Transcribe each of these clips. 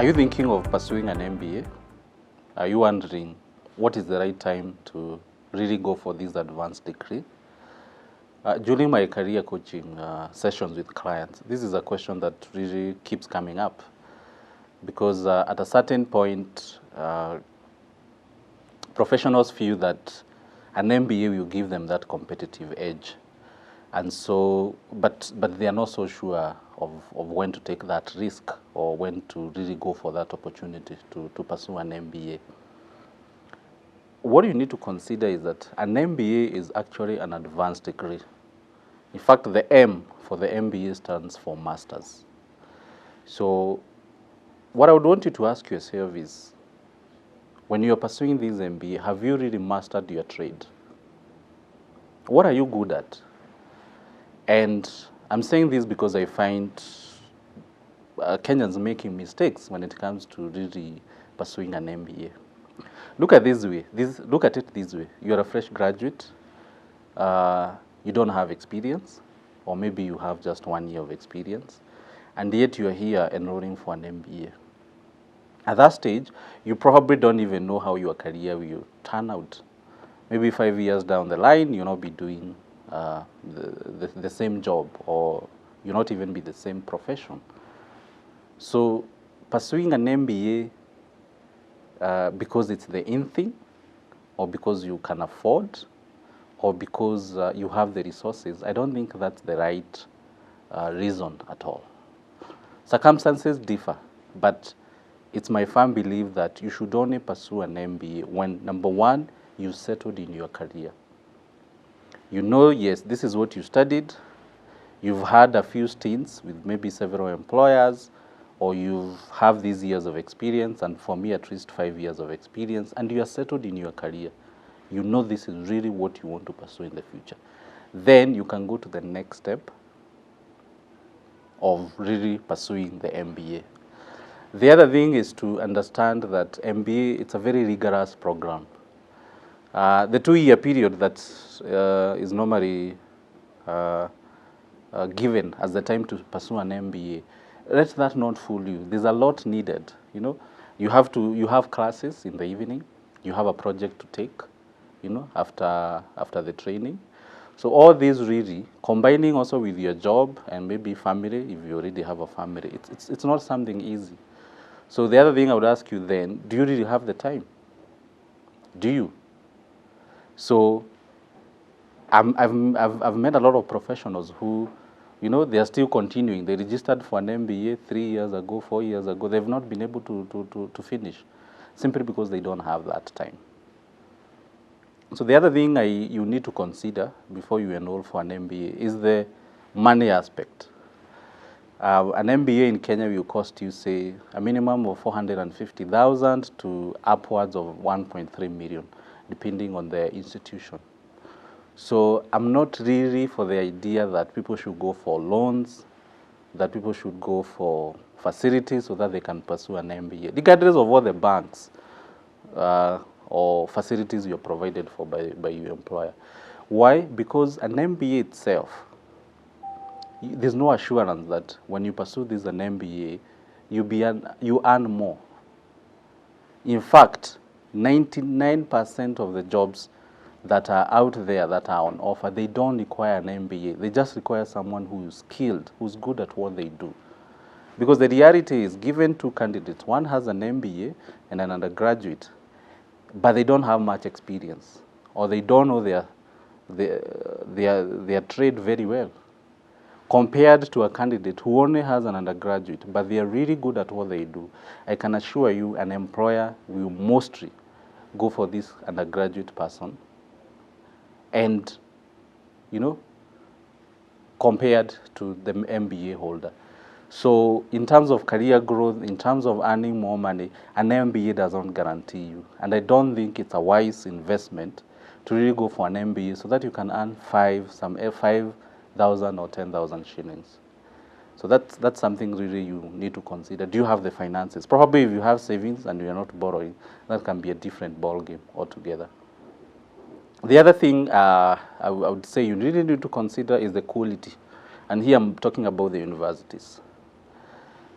Are you thinking of pursuing an MBA? Are you wondering what is the right time to really go for this advanced degree? During my career coaching sessions with clients, this is a question that really keeps coming up because at a certain point, professionals feel that an MBA will give them that competitive edge. And so, but they are not so sure of when to take that risk or when to really go for that opportunity to pursue an MBA. What you need to consider is that an MBA is actually an advanced degree. In fact, the M for the MBA stands for Masters. So what I would want you to ask yourself is, when you're pursuing this MBA, have you really mastered your trade? What are you good at? And I'm saying this because I find Kenyans making mistakes when it comes to really pursuing an MBA. Look at this way. Look at it this way. You're a fresh graduate. You don't have experience, or maybe you have just 1 year of experience, and yet you're here enrolling for an MBA. At that stage, you probably don't even know how your career will turn out. Maybe 5 years down the line, you'll not be doing the same job, or you'll not even be the same profession. So pursuing an MBA because it's the in thing, or because you can afford, or because you have the resources, I don't think that's the right reason at all. Circumstances differ, but it's my firm belief that you should only pursue an MBA when, number one, you've settled in your career. You know, yes, this is what you studied. You've had a few stints with maybe several employers, or you have these years of experience, and for me, at least 5 years of experience, and you are settled in your career. You know this is really what you want to pursue in the future. Then you can go to the next step of really pursuing the MBA. The other thing is to understand that MBA, it's a very rigorous program. The 2-year period that is normally given as the time to pursue an MBA, let that not fool you. There's a lot needed. You know, you have classes in the evening. You have a project to take, you know, after the training. So all these really combining also with your job and maybe family, if you already have a family, it's not something easy. So the other thing I would ask you then, do you really have the time? Do you? So I've met a lot of professionals who, you know, they are still continuing. They registered for an MBA 3 years ago, 4 years ago. They've not been able to finish, simply because they don't have that time. So the other thing you need to consider before you enroll for an MBA is the money aspect. An MBA in Kenya will cost you, say, a minimum of 450,000 to upwards of 1.3 million, depending on the institution. So I'm not really for the idea that people should go for loans, that people should go for facilities so that they can pursue an MBA, regardless of what the banks or facilities you're provided for by your employer. Why? Because an MBA itself, there's no assurance that when you pursue this an MBA, you earn more. In fact, 99% of the jobs that are out there that are on offer, they don't require an MBA. They just require someone who is skilled, who's good at what they do. Because the reality is, given two candidates, one has an MBA and an undergraduate, but they don't have much experience, or they don't know their trade very well, compared to a candidate who only has an undergraduate, but they are really good at what they do. I can assure you an employer will mostly go for this undergraduate person, and, you know, compared to the MBA holder. So in terms of career growth, in terms of earning more money, an MBA doesn't guarantee you. And I don't think it's a wise investment to really go for an MBA so that you can earn 5,000 or 10,000 shillings. So that's something really you need to consider. Do you have the finances? Probably if you have savings and you're not borrowing, that can be a different ballgame altogether. The other thing I would say you really need to consider is the quality. And here I'm talking about the universities.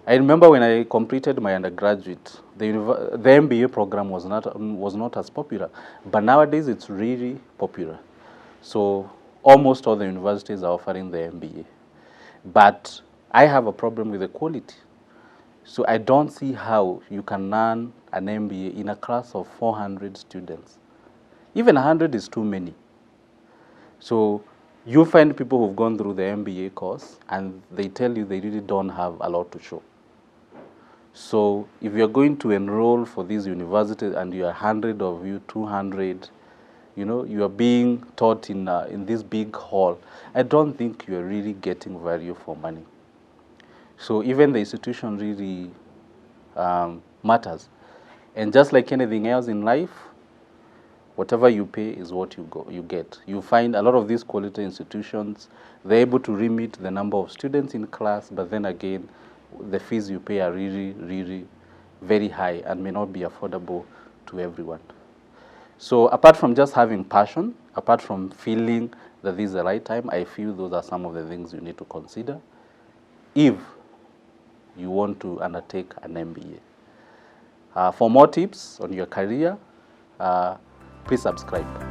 I remember when I completed my undergraduate, the MBA program was not as popular, but nowadays it's really popular. So almost all the universities are offering the MBA. But I have a problem with the quality. So I don't see how you can learn an MBA in a class of 400 students. Even 100 is too many. So you find people who've gone through the MBA course and they tell you they really don't have a lot to show. So if you're going to enroll for these universities and you are 100 of you, 200, you are being taught in this big hall, I don't think you are really getting value for money. So even the institution really matters. And just like anything else in life, whatever you pay is what you get. You find a lot of these quality institutions, they're able to remit the number of students in class, but then again, the fees you pay are really, really very high and may not be affordable to everyone. So apart from just having passion, apart from feeling that this is the right time, I feel those are some of the things you need to consider if you want to undertake an MBA. For more tips on your career, please subscribe.